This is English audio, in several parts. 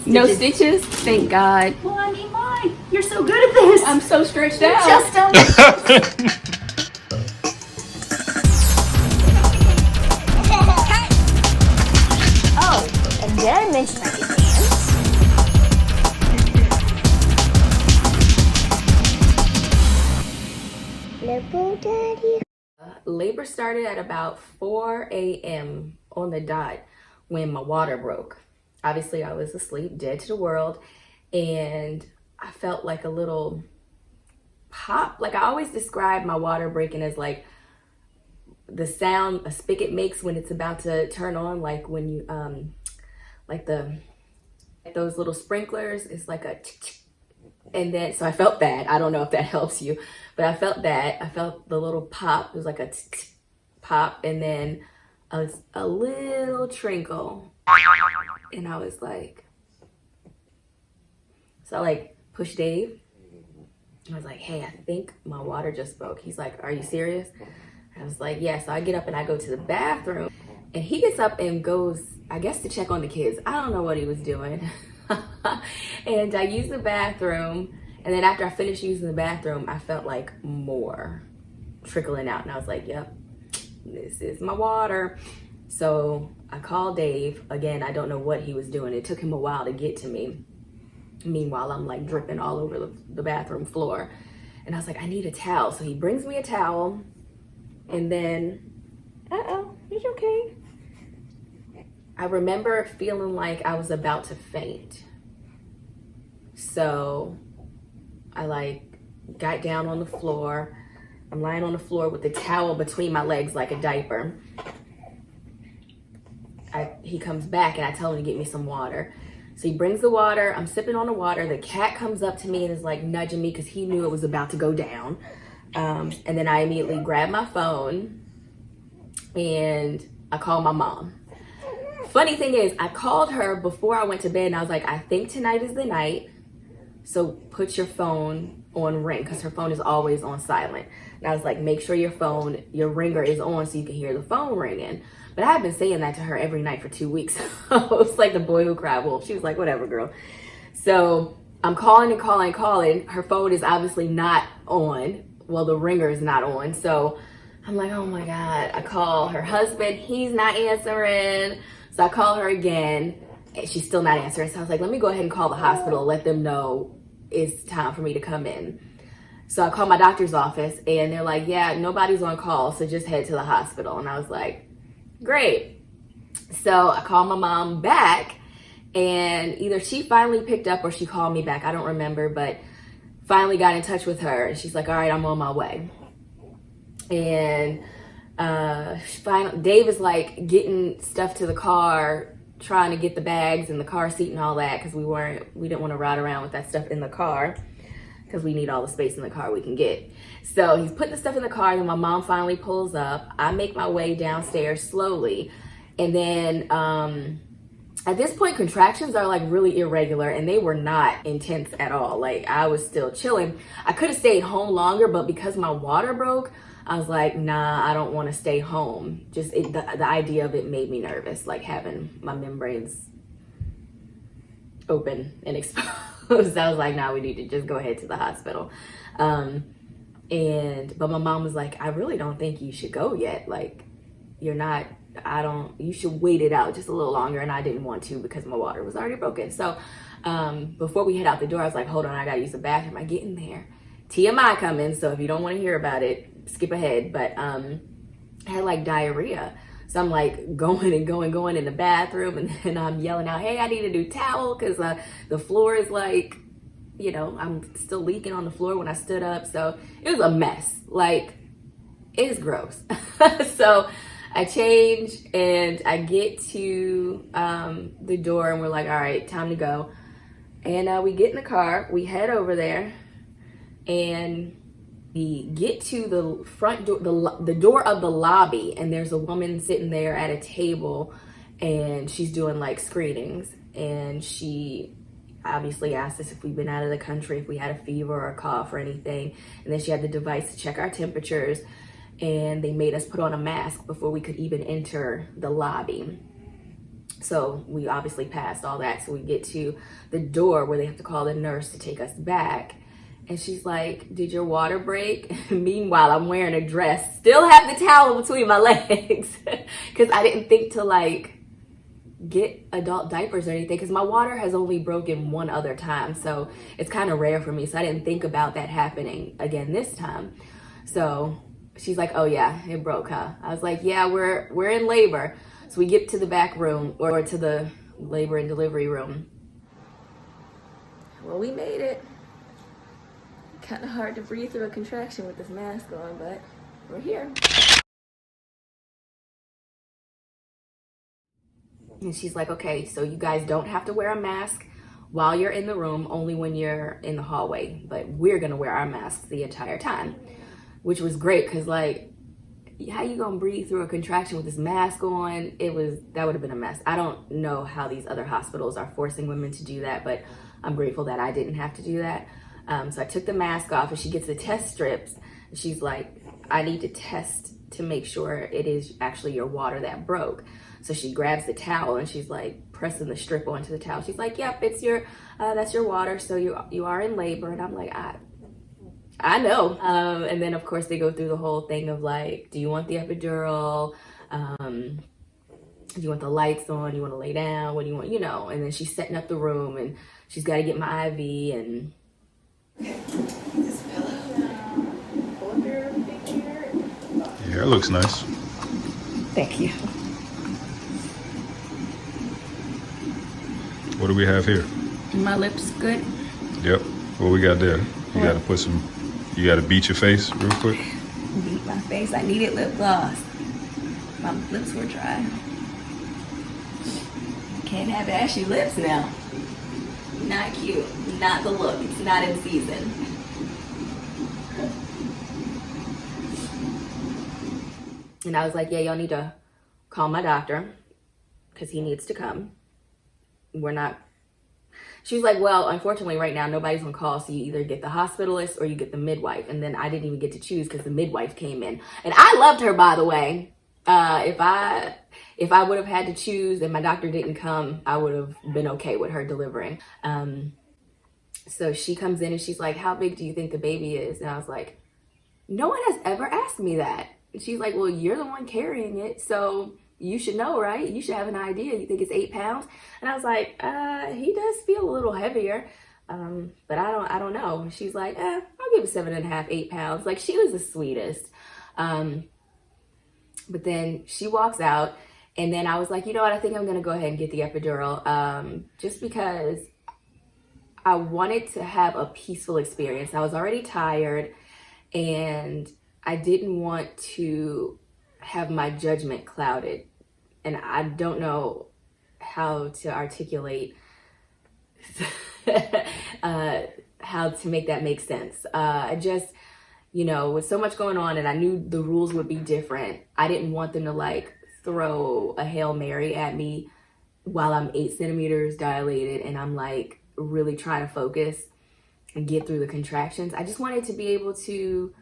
No stitches? Thank God. Well, I mean, why? You're so good at this. I'm so stretched You out. just don't. Oh, and did I mention I can dance? Little Daddy. Labor started at about 4 a.m. on the dot when my water broke. Obviously, I was asleep, dead to the world, and I felt like a little pop. Like I always describe my water breaking as like the sound a spigot makes when it's about to turn on, like when you like those little sprinklers. It's like a and then so I felt that. I don't know if that helps you, but I felt that. I felt the little pop. It was like a pop, and then a little trinkle, and I was like, so I like pushed Dave. I was like, hey, I think my water just broke. He's like, are you serious? I was like, yeah. So I get up and I go to the bathroom, and he gets up and goes, I guess, to check on the kids. I don't know what he was doing. And I used the bathroom, and then after I finished using the bathroom, I felt like more trickling out, and I was like, yep, this is my water. So I called Dave. Again, I don't know what he was doing. It took him a while to get to me. Meanwhile, I'm like dripping all over the bathroom floor, and I was like, I need a towel. So he brings me a towel, and then, is you okay? I remember feeling like I was about to faint. So I like got down on the floor. I'm lying on the floor with the towel between my legs like a diaper. He comes back and I tell him to get me some water. So he brings the water. I'm sipping on the water. The cat comes up to me and is like nudging me because he knew it was about to go down. And then I immediately grabbed my phone and I called my mom. Funny thing is, I called her before I went to bed, and I was like, I think tonight is the night, so put your phone on ring, because her phone is always on silent. And I was like, make sure your ringer is on so you can hear the phone ringing. But I have been saying that to her every night for 2 weeks. It's like the boy who cried wolf. She was like, whatever, girl. So I'm calling and calling and calling. Her phone is obviously not on. Well, the ringer is not on. So I'm like, oh my God. I call her husband. He's not answering. So I call her again, and she's still not answering. So I was like, let me go ahead and call the hospital, let them know it's time for me to come in. So I called my doctor's office, and they're like, yeah, nobody's on call, so just head to the hospital. And I was like, great. So I called my mom back, and either she finally picked up or she called me back. I don't remember, but finally got in touch with her, and she's like, all right, I'm on my way. And Dave is like getting stuff to the car, trying to get the bags and the car seat and all that, because we didn't want to ride around with that stuff in the car, because we need all the space in the car we can get. So he's putting the stuff in the car, and my mom finally pulls up. I make my way downstairs slowly, and then at this point, contractions are like really irregular, and they were not intense at all. Like I was still chilling. I could have stayed home longer, but because my water broke, I was like, nah, I don't want to stay home. Just the idea of it made me nervous, like having my membranes open and exposed. I was like, nah, we need to just go ahead to the hospital. But my mom was like, I really don't think you should go yet. Like, you should wait it out just a little longer. And I didn't want to because my water was already broken. So before we head out the door, I was like, hold on, I got to use the bathroom. I get in there. TMI coming, so if you don't want to hear about it, skip ahead. But I had like diarrhea, so I'm like going in the bathroom, and then I'm yelling out, hey, I need a new towel, because the floor is like, I'm still leaking on the floor when I stood up. So it was a mess. Like, it is gross. So I change and I get to the door, and we're like, all right, time to go. And we get in the car, we head over there, and we get to the front door, the door of the lobby, and there's a woman sitting there at a table, and she's doing like screenings, and she obviously asked us if we've been out of the country, if we had a fever or a cough or anything, and then she had the device to check our temperatures, and they made us put on a mask before we could even enter the lobby. So we obviously passed all that. So we get to the door where they have to call the nurse to take us back. And she's like, did your water break? Meanwhile, I'm wearing a dress, still have the towel between my legs because I didn't think to like get adult diapers or anything because my water has only broken one other time. So it's kind of rare for me. So I didn't think about that happening again this time. So she's like, oh yeah, it broke, huh? I was like, yeah, we're in labor. So we get to the back room or to the labor and delivery room. Well, we made it. Kind of hard to breathe through a contraction with this mask on, but we're here. And she's like, okay, so you guys don't have to wear a mask while you're in the room, only when you're in the hallway, but we're gonna wear our masks the entire time, which was great because like, how you gonna breathe through a contraction with this mask on? That would have been a mess. I don't know how these other hospitals are forcing women to do that, but I'm grateful that I didn't have to do that. So I took the mask off and she gets the test strips. And she's like, I need to test to make sure it is actually your water that broke. So she grabs the towel and she's like pressing the strip onto the towel. She's like, yep, it's that's your water. So you are in labor. And I'm like, I know. And then of course they go through the whole thing of like, do you want the epidural? Do you want the lights on? You want to lay down? What do you want? You know, and then she's setting up the room and she's got to get my IV and this pillow. Pull up your big chair. Yeah, it looks nice. Thank you. What do we have here? My lips good? Yep. What we got there? You got to put some, you got to beat your face real quick. Beat my face. I needed lip gloss. My lips were dry. Can't have ashy lips now. Not cute. Not the look. It's not in season. And I was like, yeah, y'all need to call my doctor because he needs to come. She was like, well, unfortunately right now nobody's on call, so you either get the hospitalist or you get the midwife. And then I didn't even get to choose because the midwife came in. And I loved her, by the way. If I would have had to choose and my doctor didn't come, I would have been okay with her delivering. So she comes in and she's like, how big do you think the baby is? And I was like, no one has ever asked me that. And she's like, well, you're the one carrying it, so you should know, right? You should have an idea. You think it's 8 pounds? And I was like, he does feel a little heavier, but I don't know. And she's like, I'll give it 7.5, 8 pounds. Like, she was the sweetest. But then she walks out, and then I was like, you know what? I think I'm gonna go ahead and get the epidural, just because I wanted to have a peaceful experience. I was already tired, and I didn't want to have my judgment clouded. And I don't know how to articulate how to make that make sense. I just, you know, with so much going on and I knew the rules would be different, I didn't want them to like throw a Hail Mary at me while I'm 8 centimeters dilated and I'm like really trying to focus and get through the contractions. I just wanted to be able to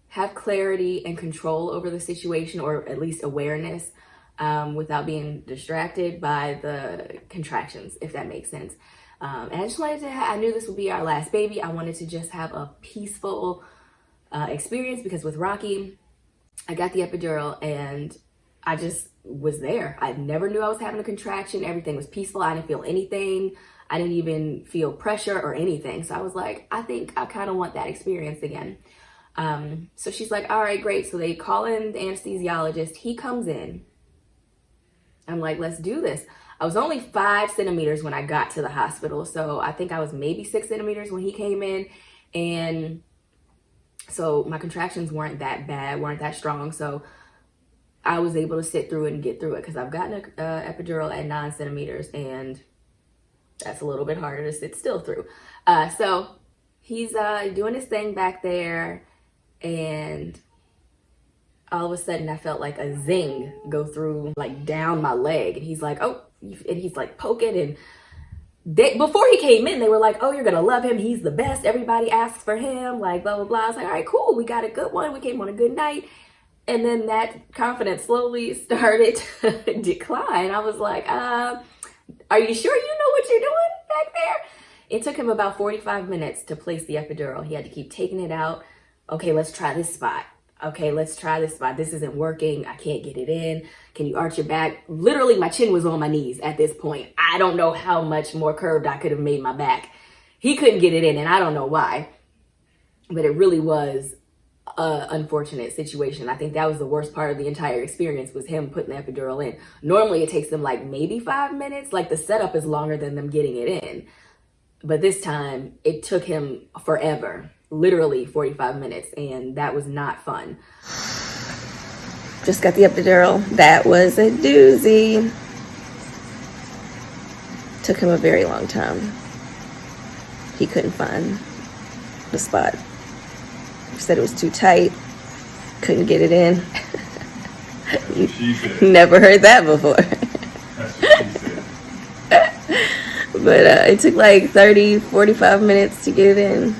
have clarity and control over the situation, or at least awareness, without being distracted by the contractions, if that makes sense. And I just wanted to I knew this would be our last baby. I wanted to just have a peaceful experience, because with Rocky, I got the epidural and I just was there. I never knew I was having a contraction. Everything was peaceful. I didn't feel anything. I didn't even feel pressure or anything. So I was like, I think I kind of want that experience again. So she's like, all right, great. So they call in the anesthesiologist. He comes in. I'm like, let's do this. I was only 5 centimeters when I got to the hospital. So I think I was maybe 6 centimeters when he came in. And so my contractions weren't that bad, weren't that strong. So I was able to sit through it and get through it, because I've gotten an epidural at 9 centimeters and that's a little bit harder to sit still through. So he's doing his thing back there, and all of a sudden I felt like a zing go through, like down my leg. And he's like, oh, and he's like poking. And before he came in, they were like, oh, you're gonna love him, he's the best, everybody asks for him, like blah blah blah. I was like, all right, cool, we got a good one, we came on a good night. And then that confidence slowly started to decline. I was like, are you sure you know what you're doing back there? It took him about 45 minutes to place the epidural. He had to keep taking it out. Okay, let's try this spot. Okay, let's try this spot. This isn't working. I can't get it in. Can you arch your back? Literally, my chin was on my knees at this point. I don't know how much more curved I could have made my back. He couldn't get it in, and I don't know why. But it really was an unfortunate situation. I think that was the worst part of the entire experience, was him putting the epidural in. Normally, it takes them like maybe 5 minutes. Like, the setup is longer than them getting it in. But this time, it took him forever. Literally 45 minutes, and that was not fun. Just got the epidural. That was a doozy. Took him a very long time. He couldn't find the spot. He said it was too tight. Couldn't get it in. Never heard that before. That's what she said. But it took like 30, 45 minutes to get it in.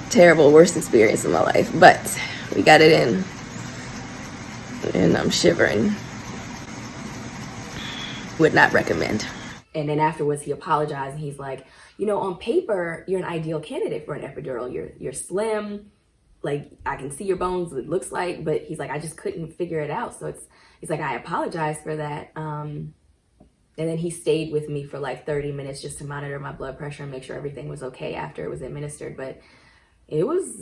Terrible, worst experience of my life. But we got it in. And I'm shivering. Would not recommend. And then afterwards he apologized, and he's like, you know, on paper, you're an ideal candidate for an epidural. You're slim, like I can see your bones, it looks like, but he's like, I just couldn't figure it out. So he's like, I apologize for that. And then he stayed with me for like 30 minutes just to monitor my blood pressure and make sure everything was okay after it was administered. But it was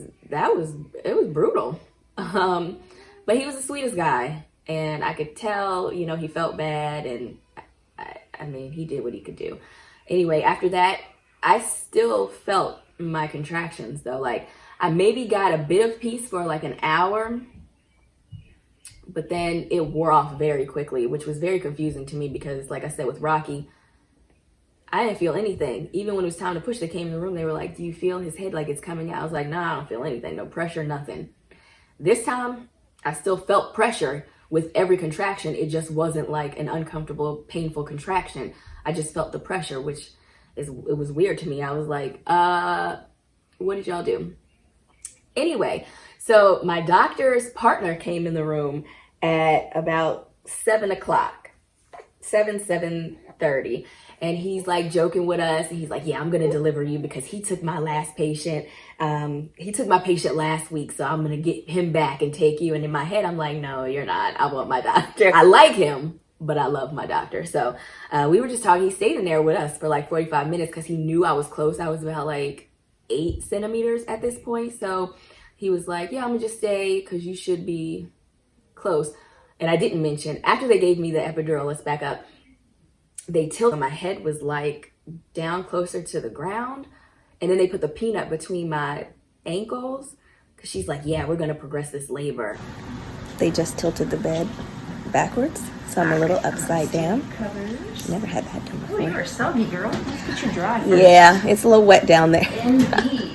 brutal. But he was the sweetest guy, and I could tell, you know, he felt bad, and I mean, he did what he could do. Anyway, after that, I still felt my contractions though. Like, I maybe got a bit of peace for like an hour, but then it wore off very quickly, which was very confusing to me because, like I said, with Rocky, I didn't feel anything. Even when it was time to push, they came in the room, they were like, do you feel his head like it's coming out? I was like, no, I don't feel anything. No pressure, nothing. This time, I still felt pressure with every contraction. It just wasn't like an uncomfortable, painful contraction. I just felt the pressure, which it was weird to me. I was like, what did y'all do? Anyway, so my doctor's partner came in the room at about 7 o'clock, 7:30. And he's like joking with us. And he's like, yeah, I'm going to deliver you because he took my last patient. He took my patient last week. So I'm going to get him back and take you. And in my head, I'm like, no, you're not. I want my doctor. I like him, but I love my doctor. So we were just talking. He stayed in there with us for like 45 minutes because he knew I was close. I was about like 8 centimeters at this point. So he was like, yeah, I'm going to just stay because you should be close. And I didn't mention, after they gave me the epidural, let's back up. They tilted, my head was like down closer to the ground. And then they put the peanut between my ankles. Cause she's like, yeah, we're gonna progress this labor. They just tilted the bed backwards. So I'm a little upside down. Never had that done before. Oh, you're soggy, girl. Let's get you dry first. Yeah, it's a little wet down there. Indeed.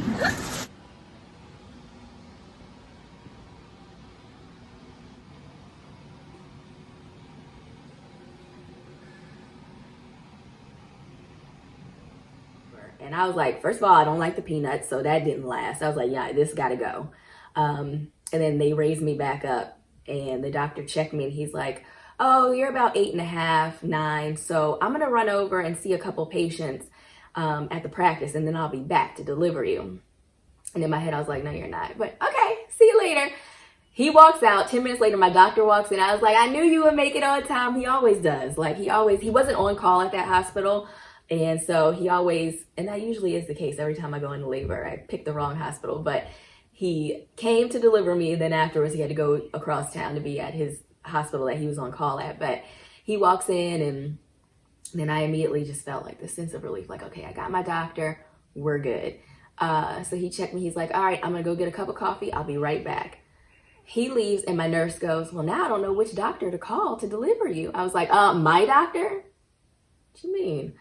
And I was like, first of all, I don't like the peanuts, so that didn't last. I was like, yeah, this gotta go. And then they raised me back up, and the doctor checked me, and he's like, oh, you're about 8.5, 9. So I'm gonna run over and see a couple patients at the practice, and then I'll be back to deliver you. And in my head, I was like, no, you're not. But okay, see you later. He walks out. 10 minutes later, my doctor walks in. I was like, I knew you would make it on time. He always does. Like, he wasn't on call at that hospital. And so he always, and that usually is the case every time I go into labor, I pick the wrong hospital, but he came to deliver me. Then afterwards he had to go across town to be at his hospital that he was on call at. But he walks in, and then I immediately just felt like this sense of relief, like, okay, I got my doctor, we're good. So he checked me. He's like, all right, I'm gonna go get a cup of coffee. I'll be right back. He leaves, and my nurse goes, well, now I don't know which doctor to call to deliver you. I was like, my doctor? What you mean?